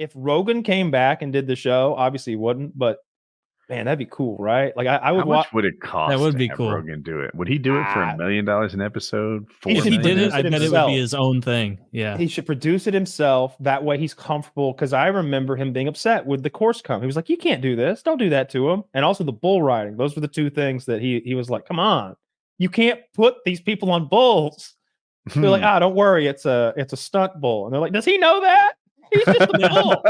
if Rogan came back and did the show, obviously he wouldn't, but man, that'd be cool, right? Like I would How much would it cost? That would be have cool. Rogan do it? Would he do it for $1 million an episode? If he did it, I bet it would be himself. his own thing. Yeah, He should produce it himself. That way he's comfortable. Because I remember him being upset with the course come. He was like, "You can't do this. Don't do that to him." And also the bull riding. Those were the two things that he was like, "Come on, you can't put these people on bulls." They're like, "Don't worry, it's a stunt bull." And they're like, "Does he know that? He's just a bull."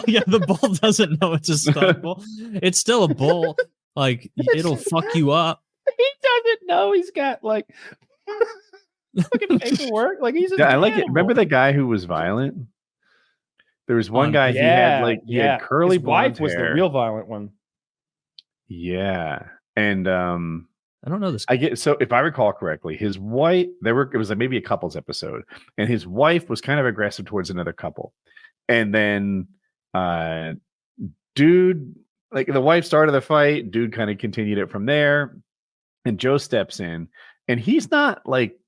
Yeah, the bull doesn't know it's a stunt bull. It's still a bull. Like it'll fuck you up. He doesn't know he's got like fucking paperwork. Like he's. Yeah, I like it. Remember the guy who was violent? There was one guy. Yeah, he had curly His blonde wife was hair. the real violent one. Yeah, and I don't know this. So if I recall correctly, his wife, it was like maybe a couple's episode, and his wife was kind of aggressive towards another couple. And then dude, like the wife started the fight, dude kind of continued it from there. And Joe steps in, and he's not like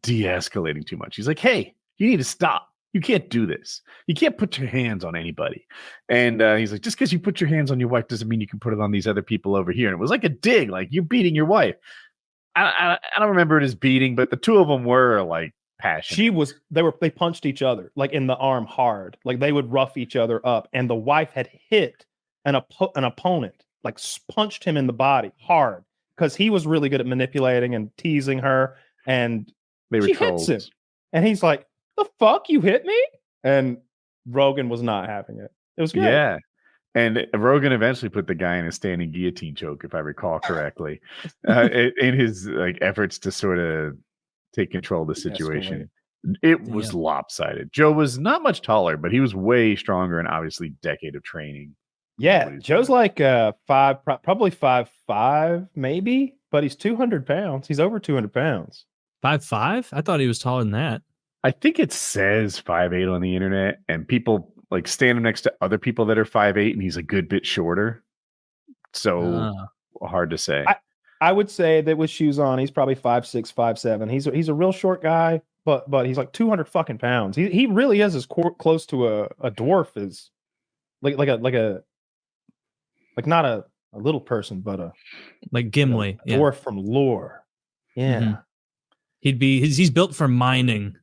de-escalating too much. He's like, "Hey, you need to stop. You can't do this. You can't put your hands on anybody." And he's like, "Just because you put your hands on your wife doesn't mean you can put it on these other people over here." And it was like a dig, like you're beating your wife. I don't remember it as beating, but the two of them were like passionate. They punched each other like in the arm hard. Like they would rough each other up. And the wife had hit an opponent, like punched him in the body hard because he was really good at manipulating and teasing her. And she hits him. And he's like, "The fuck, you hit me?" And Rogan was not having it. It was good. Yeah. And Rogan eventually put the guy in a standing guillotine choke, if I recall correctly, in his like efforts to sort of take control of the situation. It was lopsided. Joe was not much taller, but he was way stronger and obviously decade of training. Yeah, Joe's like probably 5'5", maybe, but he's 200 pounds. He's over 200 pounds. 5'5"? I thought he was taller than that. I think it says 5'8" on the internet, and people like stand him next to other people that are 5'8", and he's a good bit shorter. So hard to say. I would say that with shoes on, he's probably 5'6", 5'7". He's a real short guy, but he's like 200 fucking pounds. He really is as close to a dwarf as like not a little person, but like Gimli, a dwarf from lore. Yeah. Mm-hmm. He's built for mining,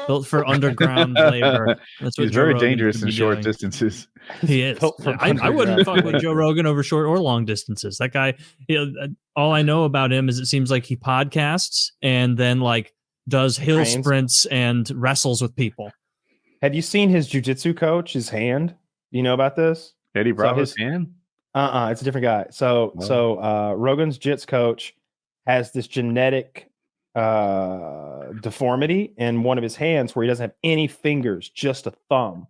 built for underground labor. That's what he's very dangerous in short distances. He is. I wouldn't fuck with Joe Rogan over short or long distances. That guy, all I know about him is it seems like he podcasts and then like does hill sprints and wrestles with people. Have you seen his jiu-jitsu coach, his hand? Do you know about this? Eddie Bravo's hand? It's a different guy. So Rogan's jits coach has this genetic deformity in one of his hands where he doesn't have any fingers, just a thumb.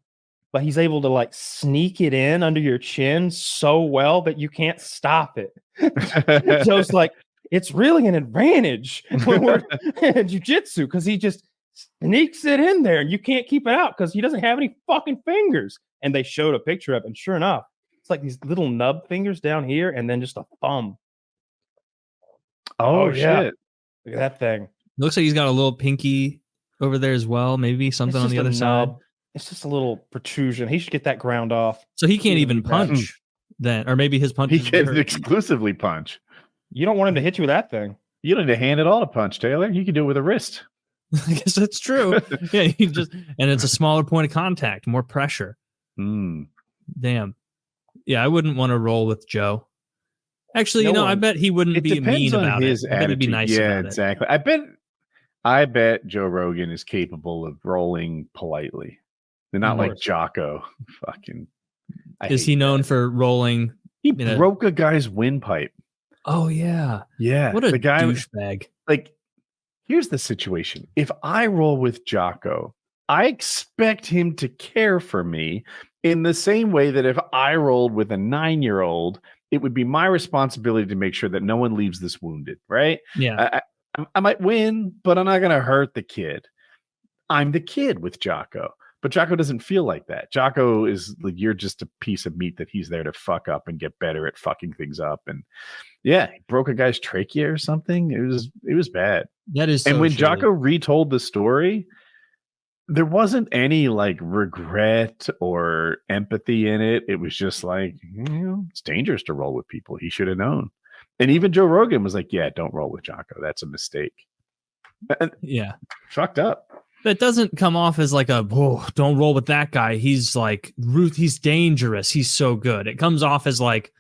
But he's able to like sneak it in under your chin so well that you can't stop it. Joe's like, it's really an advantage when we're in jiu-jitsu because he just sneaks it in there and you can't keep it out because he doesn't have any fucking fingers. And they showed a picture of it, and sure enough, it's like these little nub fingers down here and then just a thumb. Oh yeah. Shit. Look at that thing. Looks like he's got a little pinky over there as well. Maybe something on the other side. It's just a little protrusion. He should get that ground off. So he can't even punch then, or maybe his punch. He can exclusively punch. You don't want him to hit you with that thing. You don't need to hand it all to punch, Taylor. You can do it with a wrist. I guess that's true. Yeah, and it's a smaller point of contact, more pressure. Damn. Yeah, I wouldn't want to roll with Joe. Actually, I bet he wouldn't be mean about it. I bet he'd be nice about it. Exactly. I bet Joe Rogan is capable of rolling politely. They're not like Jocko. Fucking. Is he known for rolling? He broke a guy's windpipe. Oh yeah. Yeah. What a douchebag. Like, here's the situation. If I roll with Jocko, I expect him to care for me in the same way that if I rolled with a 9-year-old, it would be my responsibility to make sure that no one leaves this wounded, right? Yeah. I might win, but I'm not going to hurt the kid. I'm the kid with Jocko. But Jocko doesn't feel like that. Jocko is like, you're just a piece of meat that he's there to fuck up and get better at fucking things up. And yeah, he broke a guy's trachea or something. It was bad. That is. And when Jocko retold the story, there wasn't any like regret or empathy in it. It was just like, it's dangerous to roll with people. He should have known. And even Joe Rogan was like, yeah, don't roll with Jocko. That's a mistake. Yeah. Fucked up. That doesn't come off as like don't roll with that guy. He's like he's dangerous. He's so good. It comes off as like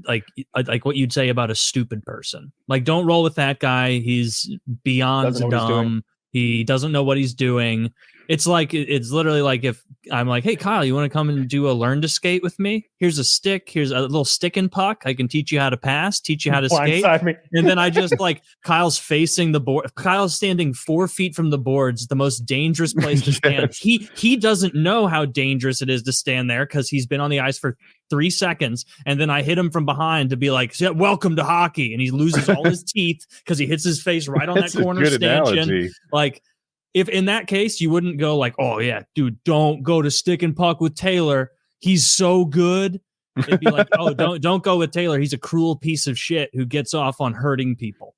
what you'd say about a stupid person. Like, don't roll with that guy. He's beyond dumb. He doesn't know what he's doing. It's literally like if I'm like, hey, Kyle, you want to come and do a learn to skate with me? Here's a stick. Here's a little stick and puck. I can teach you how to pass, teach you how to skate. And then I just like Kyle's facing the board. Kyle's standing 4 feet from the boards, the most dangerous place to stand. He doesn't know how dangerous it is to stand there because he's been on the ice for 3 seconds. And then I hit him from behind to be like, welcome to hockey. And he loses all his teeth because he hits his face right on that corner stanchion. Like, if in that case, you wouldn't go like, oh, yeah, dude, don't go to stick and puck with Taylor. He's so good. It'd be like, oh, don't go with Taylor. He's a cruel piece of shit who gets off on hurting people.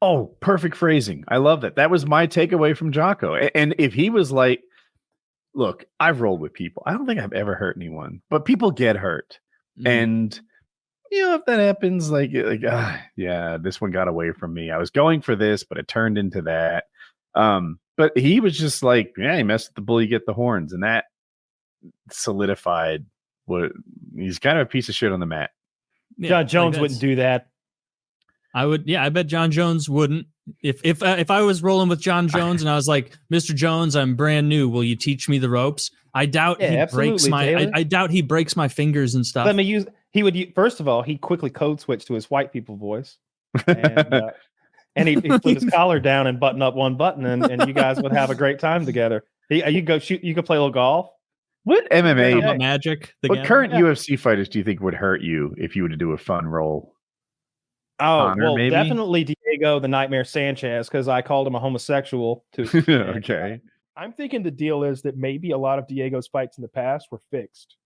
Oh, perfect phrasing. I love that. That was my takeaway from Jocko. And if he was like, look, I've rolled with people. I don't think I've ever hurt anyone, but people get hurt. And, if that happens, yeah, this one got away from me. I was going for this, but it turned into that. But he was just like, yeah, he messed with the bull, you get the horns. And that solidified what he's kind of a piece of shit on the mat. Yeah, Jon Jones wouldn't do that. I would. Yeah, I bet Jon Jones wouldn't. If I was rolling with Jon Jones and I was like, Mr. Jones, I'm brand new. Will you teach me the ropes? I doubt he breaks my. I doubt he breaks my fingers and stuff. He would. First of all, he quickly code switched to his white people voice. And he'd put his collar down and button up one button, and you guys would have a great time together. You go shoot. You could play a little golf. What MMA magic? What current UFC fighters do you think would hurt you if you were to do a fun roll? Oh, Connor, well, definitely Diego the Nightmare Sanchez, because I called him a homosexual. Okay. I'm thinking the deal is that maybe a lot of Diego's fights in the past were fixed.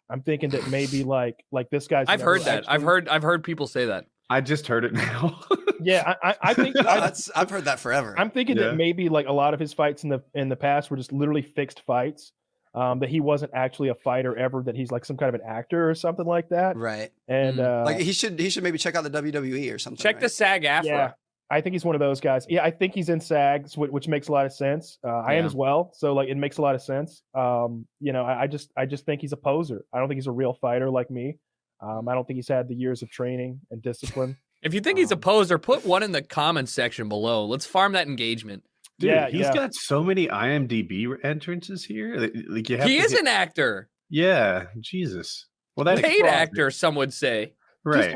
I'm thinking that maybe like this guy's. I've heard that. I've heard people say that. I just heard it now. Yeah, I think I've heard that forever. I'm thinking that maybe like a lot of his fights in the past were just literally fixed fights. That he wasn't actually a fighter ever. That he's like some kind of an actor or something like that. Right. And like he should maybe check out the WWE or something. Check the SAG-AFTRA. Yeah, I think he's one of those guys. Yeah, I think he's in SAGs, which makes a lot of sense. I am as well, so like it makes a lot of sense. I just think he's a poser. I don't think he's a real fighter like me. I don't think he's had the years of training and discipline. If you think he's a poser, put one in the comments section below. Let's farm that engagement. Dude, he's got so many IMDb entrances here. Like he is an actor. Yeah, Jesus. Well, that paid actor, some would say. Right.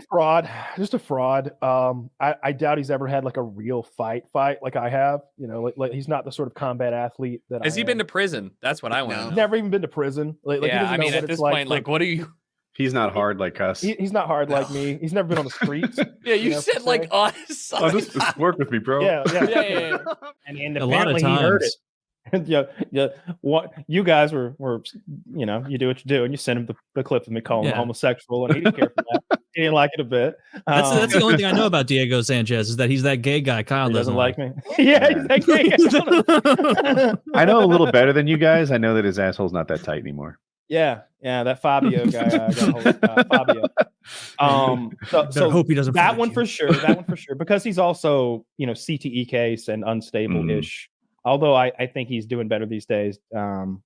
Just a fraud. I doubt he's ever had like a real fight like I have. Like he's not the sort of combat athlete that. Has he been to prison? That's what I want to know. Never even been to prison. Like yeah, I mean, at this point, like, what are you? He's not hard like us. He's not hard like me. He's never been on the streets. Yeah, you said like us. Oh, just work with me, bro. Yeah. And apparently he heard it. What you guys were you do what you do, and you send him the clip of me calling him homosexual, and he didn't care for that. He didn't like it a bit. That's the only thing I know about Diego Sanchez is that he's that gay guy. Kyle doesn't like me. Yeah, he's that gay guy. I know a little better than you guys. I know that his asshole's not that tight anymore. Yeah, that Fabio guy. Fabio. So hope he doesn't. That one for sure. Because he's also CTE case and unstable-ish. Although I think he's doing better these days. Man,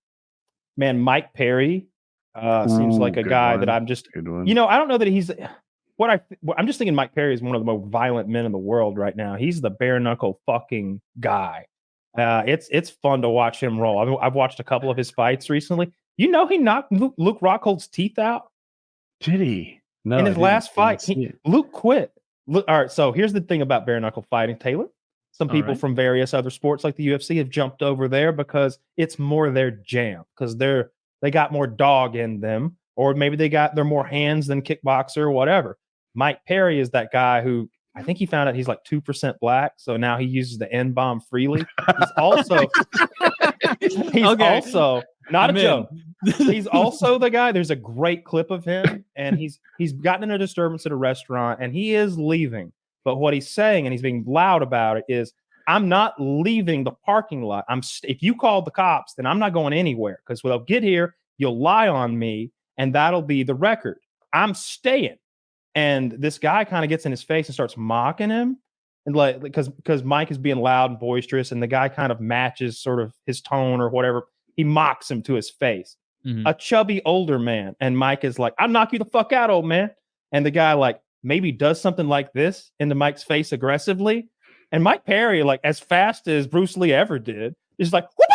Mike Perry seems like a guy that I'm just. I don't know that he's. I'm just thinking Mike Perry is one of the most violent men in the world right now. He's the bare knuckle fucking guy. It's fun to watch him roll. I've watched a couple of his fights recently. He knocked Luke Rockhold's teeth out. Did he? No. In his last fight, Luke quit. All right. So here's the thing about bare knuckle fighting, Taylor. Some people from various other sports like the UFC have jumped over there because it's more their jam. Because they got more dog in them, or maybe they're more hands than kickboxer or whatever. Mike Perry is that guy who I think he found out he's like 2% black, so now he uses the N-bomb freely. He's also not a joke. He's also the guy. There's a great clip of him, and he's gotten in a disturbance at a restaurant, and he is leaving. But what he's saying, and he's being loud about it, is I'm not leaving the parking lot. If you call the cops, then I'm not going anywhere because when they'll get here, you'll lie on me, and that'll be the record. I'm staying. And this guy kind of gets in his face and starts mocking him, and like because Mike is being loud and boisterous, and the guy kind of matches sort of his tone or whatever. He mocks him to his face. Mhm. A chubby older man, and Mike is like, "I'll knock you the fuck out, old man." And the guy like maybe does something like this into Mike's face aggressively, and Mike Perry, like as fast as Bruce Lee ever did, is like whoop,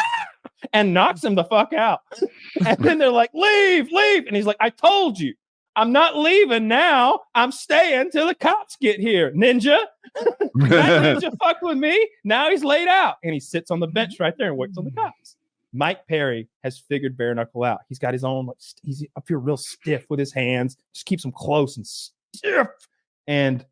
and knocks him the fuck out. And then they're like, "Leave, leave," and he's like, "I told you. I'm not leaving now. I'm staying till the cops get here, ninja." That ninja fucked with me. Now he's laid out. And he sits on the bench right there and waits on the cops. Mike Perry has figured bare knuckle out. He's got his own, like, he's up here real stiff with his hands, just keeps them close and stiff. And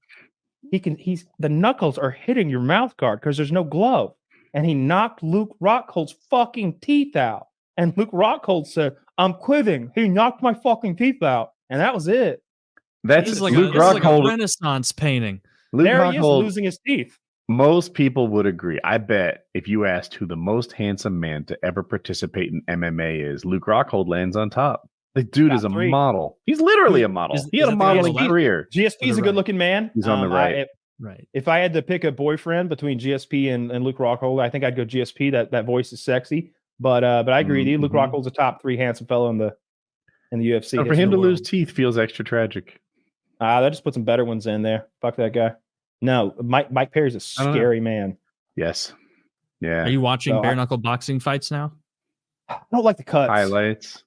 the knuckles are hitting your mouth guard because there's no glove. And he knocked Luke Rockhold's fucking teeth out. And Luke Rockhold said, "I'm quitting. He knocked my fucking teeth out." And that was it. That's This is like, Luke this is like a Rockhold. Renaissance painting. Luke There he is Rockhold, losing his teeth. most people would agree. I bet if you asked who the most handsome man to ever participate in MMA is, Luke Rockhold lands on top. The dude Top is a three. model. He's literally a model. Is- He is had a it the guy on the modeling left? career. GSP is a right. good looking man. He's on the right. Right. If I had to pick a boyfriend between GSP and Luke Rockhold, I think I'd go GSP. That voice is sexy. But I agree with you. Luke Mhm. Rockhold's a top 3 handsome fellow in the UFC. So for him to lose teeth feels extra tragic. That just put some better ones in there. Fuck that guy. No, Mike Perry's a I don't know. scary man. Yes. Yeah. Are you watching So bare I- knuckle boxing fights now? I don't like the cuts. Highlights.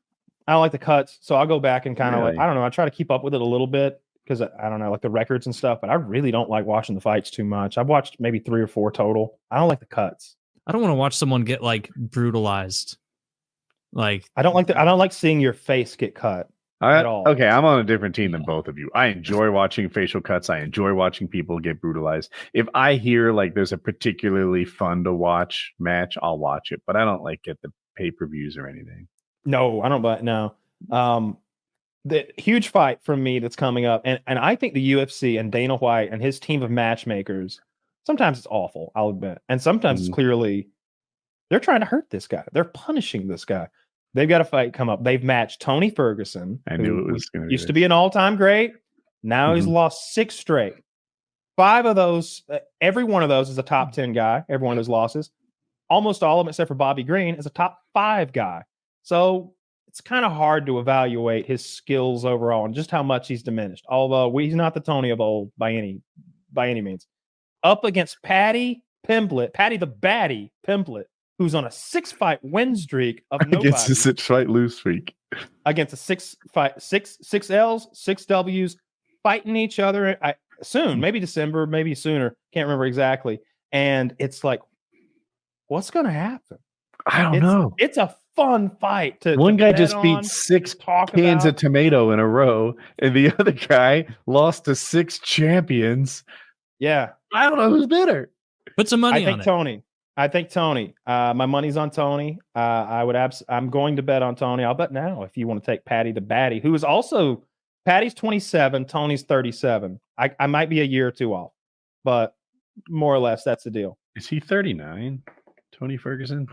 I don't like the cuts. So I'll go back and kind of Really? like, I don't know. I try to keep up with it a little bit because I don't know, like the records and stuff, but I really don't like watching the fights too much. I've watched maybe 3 or 4 total. I don't like the cuts. I don't want to watch someone get like brutalized. Like I don't like seeing your face get cut. At all. Okay, I'm on a different team than both of you. I enjoy watching facial cuts. I enjoy watching people get brutalized. If I hear like there's a particularly fun to watch match, I'll watch it, but I don't like get the pay-per-views or anything. No, I don't. But no, the huge fight from me that's coming up, and I think the UFC and Dana White and his team of matchmakers. Sometimes it's awful, I'll admit, and sometimes it's clearly they're trying to hurt this guy. They're punishing this guy. They've got a fight come up. They've matched Tony Ferguson. I knew who it was going used to be an all-time great. Now he's lost 6 straight. 5 of those, every one of those is a top 10 guy. Every one of those losses. Almost all of them, except for Bobby Green, is a top 5 guy. So it's kind of hard to evaluate his skills overall and just how much he's diminished. Although he's not the Tony of old by any means. Up against Paddy Pimblett, Paddy the Baddy Pimblett, who's on a 6-fight win streak of nobody. Against a 6-fight lose streak. Against a 6 L's, 6 W's, fighting each other soon, maybe December, maybe sooner. Can't remember exactly. And it's like, what's going to happen? I don't know. It's a fun fight. One guy bet just beat on, 6 talk cans about. of tomato in a row, and the other guy lost to 6 champions. Yeah. I don't know who's better. put some money I on think it. Tony. I think Tony. My money's on Tony. I'm going to bet on Tony. I'll bet now if you want to take Paddy the Baddy, who is also Paddy's 27, Tony's 37. I might be a year or 2 off, but more or less that's the deal. Is he 39? Tony Ferguson?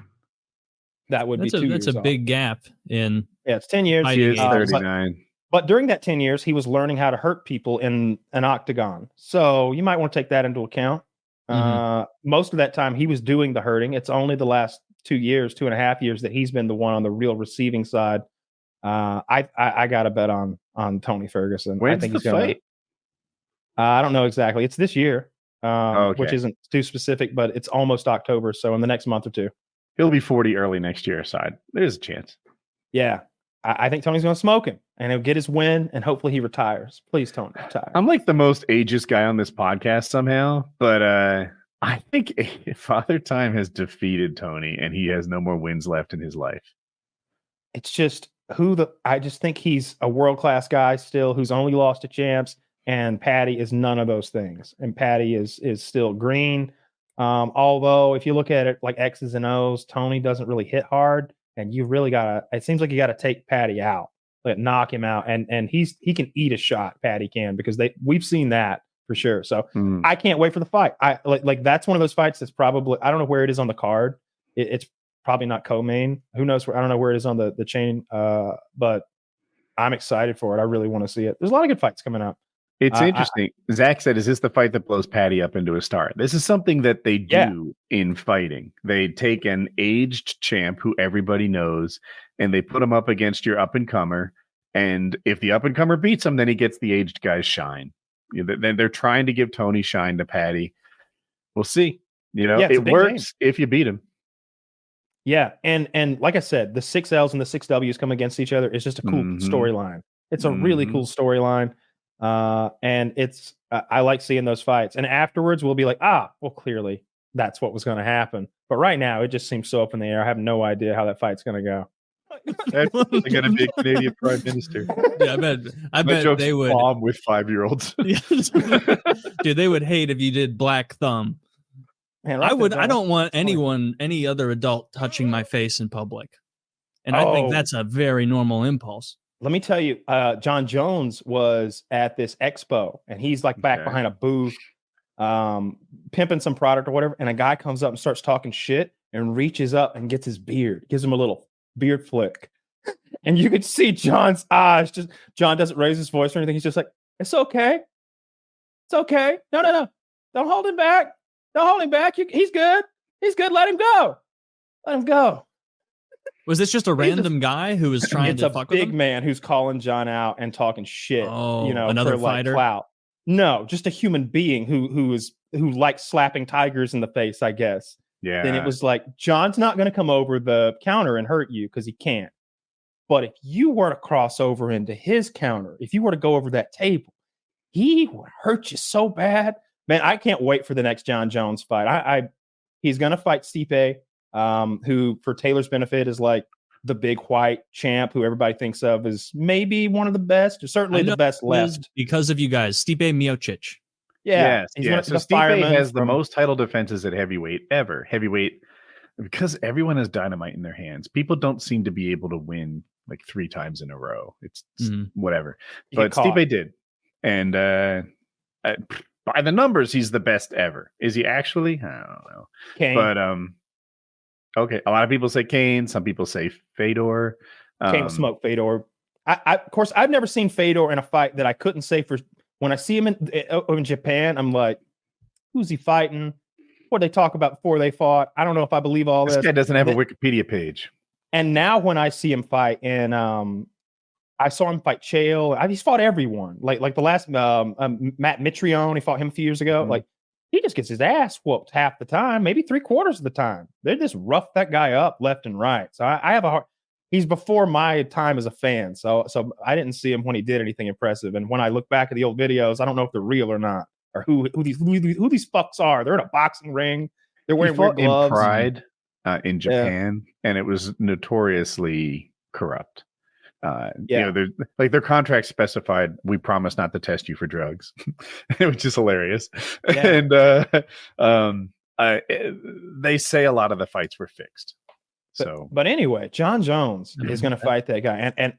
That would be 2 years. That's a off. big gap in Yeah, it's 10 years. Fighting He is age. 39. But during that 10 years, he was learning how to hurt people in an octagon. So you might want to take that into account. Most of that time he was doing the hurting. It's only the last 2 years, 2.5 years that he's been the one on the real receiving side. I got to bet on Tony Ferguson. When's I think the he's going. fight? I don't know exactly. It's this year, Okay. which isn't too specific, but it's almost October. So in the next month or 2. He'll be 40 early next year. Side. There's a chance. Yeah. I think Tony's going to smoke him and he'll get his win and hopefully he retires. Please, Tony, retire. I'm like the most ageist guy on this podcast somehow, but I think Father Time has defeated Tony and he has no more wins left in his life. It's just I just think he's a world-class guy still who's only lost to champs, and Paddy is none of those things. And Paddy is still green. Although if you look at it like X's and O's, Tony doesn't really hit hard, and you really it seems like you gotta take Paddy out, like knock him out. And he can eat a shot, Paddy can, because we've seen that for sure. So I can't wait for the fight. I like that's one of those fights that's probably, I don't know where it is on the card. It's probably not co-main. Who knows where? I don't know where it is on the chain. But I'm excited for it. I really want to see it. There's a lot of good fights coming up. It's interesting. Zach said, is this the fight that blows Paddy up into a star? This is something that they do in fighting. They take an aged champ who everybody knows, and they put him up against your up-and-comer. And if the up-and-comer beats him, then he gets the aged guy's shine. Then they're trying to give Tony shine to Paddy. We'll see. It works if you beat him. Yeah, and like I said, the 6 L's and the 6 W's come against each other. It's just a cool storyline. It's a really cool storyline. And it's I like seeing those fights. And afterwards we'll be like, well, clearly that's what was going to happen. But right now it just seems so up in the air. I have no idea how that fight's going to go. That's going to be a Canadian prime minister. Yeah, I bet they would bomb with 5-year-olds. Dude, they would hate if you did black thumb. Man, I don't want any other adult touching my face in public. And I think that's a very normal impulse. Let me tell you, Jon Jones was at this expo and he's like back behind a booth, pimping some product or whatever. And a guy comes up and starts talking shit and reaches up and gets his beard, gives him a little beard flick. And you could see John's eyes. Just John doesn't raise his voice or anything. He's just like, it's okay. It's okay. No. Don't hold him back. Don't hold him back. He's good. He's good. Let him go. Let him go. Was this just a random guy who was trying to fuck with him? It's a big man who's calling John out and talking shit. Another fighter? Clout. No, just a human being who likes slapping tigers in the face, I guess. Yeah. Then it was like, John's not going to come over the counter and hurt you because he can't. But if you were to cross over into his counter, if you were to go over that table, he would hurt you so bad. Man, I can't wait for the next Jon Jones fight. He's going to fight Stipe, who, for Taylor's benefit, is like the big white champ who everybody thinks of as maybe one of the best, or certainly the best left. Because of you guys, Stipe Miocic. Yeah. Yes. So Stipe has the most title defenses at heavyweight ever. Heavyweight, because everyone has dynamite in their hands. People don't seem to be able to win like 3 times in a row. It's whatever. But Stipe did. And by the numbers, he's the best ever. Is he actually? I don't know. Kane. But okay. A lot of people say Kane. Some people say Fedor. Kane will smoke Fedor. Of course, I've never seen Fedor in a fight that I couldn't say for. When I see him in Japan, I'm like, who's he fighting? What did they talk about before they fought? I don't know if I believe all this. This guy doesn't have a Wikipedia page. And now when I see him fight, and I saw him fight Chael. He's fought everyone. Like the last Matt Mitrione, he fought him a few years ago. Like he just gets his ass whooped half the time, maybe 3/4 of the time. They just rough that guy up left and right. So I have a hard. He's before my time as a fan. So I didn't see him when he did anything impressive. And when I look back at the old videos, I don't know if they're real or not, or who these fucks are. They're in a boxing ring. They're wearing weird gloves. In Pride in Japan, and it was notoriously corrupt. Their contract specified, we promise not to test you for drugs, which is hilarious. Yeah. And they say a lot of the fights were fixed. But anyway, Jon Jones is going to fight that guy, and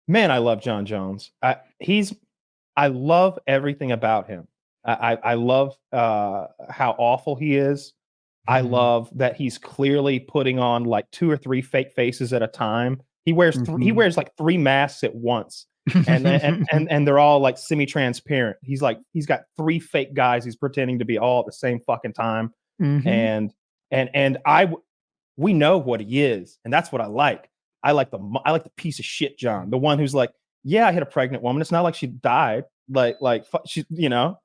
man, I love Jon Jones. I love everything about him. I love how awful he is. I love that he's clearly putting on like 2 or 3 fake faces at a time. He wears like 3 masks at once, and they're all like semi-transparent. He's got 3 fake guys he's pretending to be all at the same fucking time, and we know what he is, and that's what I like. I like the piece of shit John, the one who's like, yeah, I hit a pregnant woman. It's not like she died. Like she,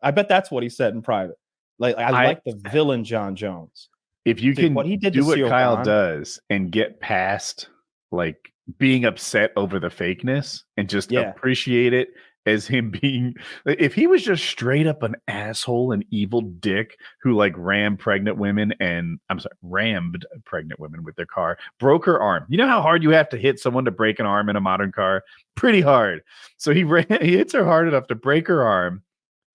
I bet that's what he said in private. Like I like the villain Jon Jones. If you can what he did do what Kyle does and get past like being upset over the fakeness and just appreciate it as him being, if he was just straight up an asshole and evil dick who like rammed pregnant women with their car, broke her arm. You know how hard you have to hit someone to break an arm in a modern car? Pretty hard. So he hits her hard enough to break her arm,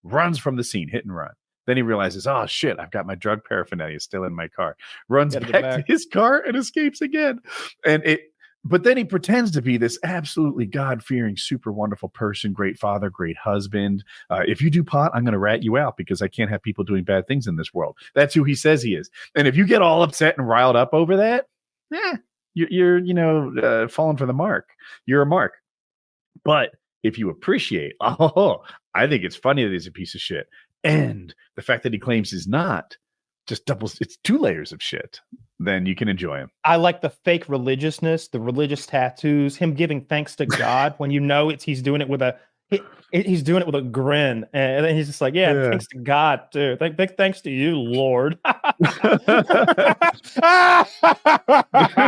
runs from the scene, hit and run. Then he realizes, oh shit, I've got my drug paraphernalia still in my car. Runs back to his car and escapes again. And But then he pretends to be this absolutely God-fearing, super wonderful person, great father, great husband. If you do pot, I'm going to rat you out because I can't have people doing bad things in this world. That's who he says he is. And if you get all upset and riled up over that, you're falling for the mark. You're a mark. But if you appreciate, I think it's funny that he's a piece of shit. And the fact that he claims he's not just doubles, it's 2 layers of shit. Then you can enjoy him. I like the fake religiousness, the religious tattoos, him giving thanks to God when you know he's doing it with a grin, and then he's just like, yeah. Thanks to God too. Thanks to you, Lord.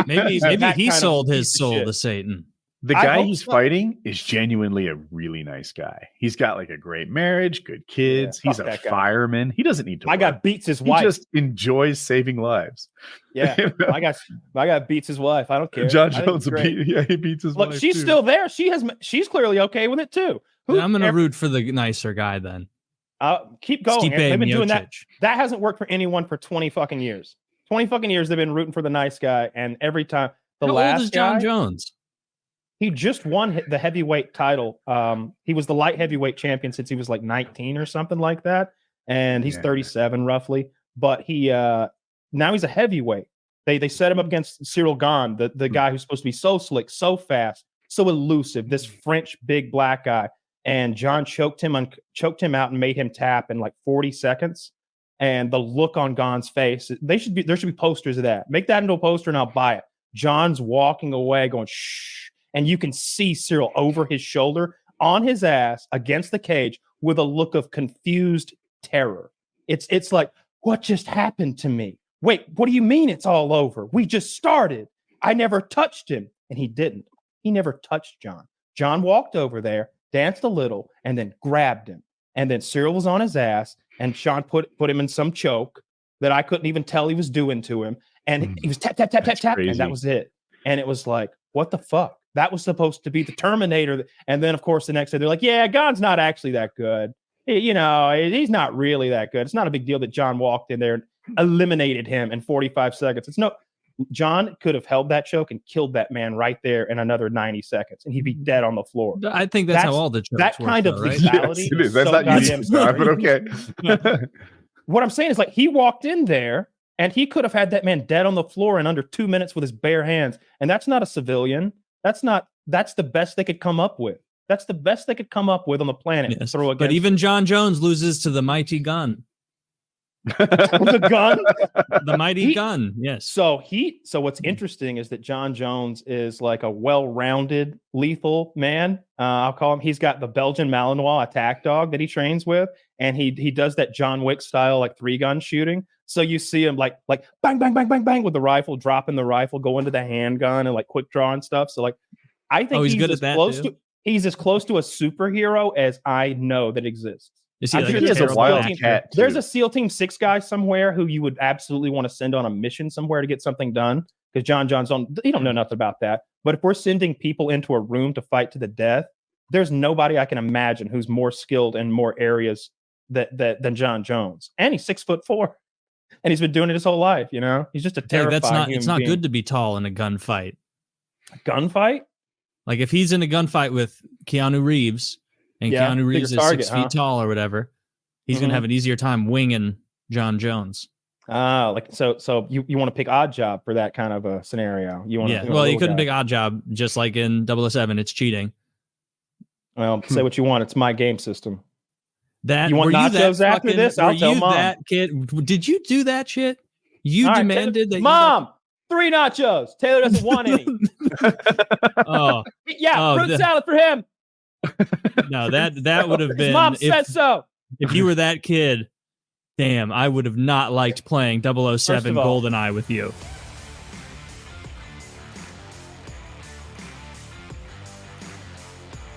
maybe he sold his soul to Satan. The guy he's fighting is genuinely a really nice guy. He's got like a great marriage, good kids. He's a fireman. He doesn't need to. My guy beats his wife. He just enjoys saving lives. Yeah, my guy beats his wife. I don't care. Jon Jones, he beats his wife. Look, she's still there. She's clearly okay with it too. I'm going to root for the nicer guy then. Keep going. They've been doing that. Miocic. That hasn't worked for anyone for 20 fucking years. 20 fucking years they've been rooting for the nice guy, and every time How old is Jon Jones? He just won the heavyweight title. He was the light heavyweight champion since he was like 19 or something like that, and he's 37 roughly. But he now he's a heavyweight. They set him up against Cyril Gane, the guy who's supposed to be so slick, so fast, so elusive. This French big black guy. And Jon choked him out and made him tap in like 40 seconds. And the look on Gane's face, there should be posters of that. Make that into a poster and I'll buy it. John's walking away going, shh. And you can see Cyril over his shoulder on his ass against the cage with a look of confused terror. It's like, what just happened to me? Wait, what do you mean it's all over? We just started. I never touched him. And he didn't. He never touched Jon. Jon walked over there, danced a little, and then grabbed him. And then Cyril was on his ass, and Sean put him in some choke that I couldn't even tell he was doing to him. And he was tap, tap, tap, tap, tap, and that was it. And it was like, what the fuck? That was supposed to be the Terminator. And then, of course, the next day, they're like, yeah, Gane's not actually that good. He's not really that good. It's not a big deal that Jon walked in there and eliminated him in 45 seconds. Jon could have held that choke and killed that man right there in another 90 seconds, and he'd be dead on the floor. I think that's how all the chokes that kind work, of right? lethality. Yes, it is. That's not unique, but okay. What I'm saying is, like, he walked in there, and he could have had that man dead on the floor in under 2 minutes with his bare hands. And that's not a civilian. That's the best they could come up with. That's the best they could come up with on the planet. Yes. But even Jon Jones loses to the mighty gun. The gun? The mighty gun, yes. So what's interesting is that Jon Jones is like a well-rounded, lethal man. I'll call him. He's got the Belgian Malinois attack dog that he trains with, and he does that John Wick style, like 3-gun shooting. So you see him like bang, bang, bang, bang, bang with the rifle, dropping the rifle, going to the handgun and like quick draw and stuff. So like, I think he's good at that. He's as close to a superhero as I know that exists. Is he I'm like sure a there's a wild cat? There's a SEAL Team 6 guy somewhere who you would absolutely want to send on a mission somewhere to get something done, because Jon Jones he don't know nothing about that. But if we're sending people into a room to fight to the death, there's nobody I can imagine who's more skilled in more areas than Jon Jones. And he's 6'4", and he's been doing it his whole life. You know, he's just a terrifying human It's not being. good to be tall in a gunfight. A gunfight? Like if he's in a gunfight with Keanu Reeves, and Keanu Reeves is 6 feet tall or whatever, he's going to have an easier time winging Jon Jones. So you want to pick Odd Job for that kind of a scenario? You couldn't pick Odd Job, just like in 007. It's cheating. Well, say what you want. It's my game system. That you want nachos after this? I'll tell Mom. That kid? Did you do that shit? You demanded that. Mom, 3 nachos. Taylor doesn't want any. Fruit salad for him. No, that would have been. Mom said so. If you were that kid, damn, I would have not liked playing 007 GoldenEye with you.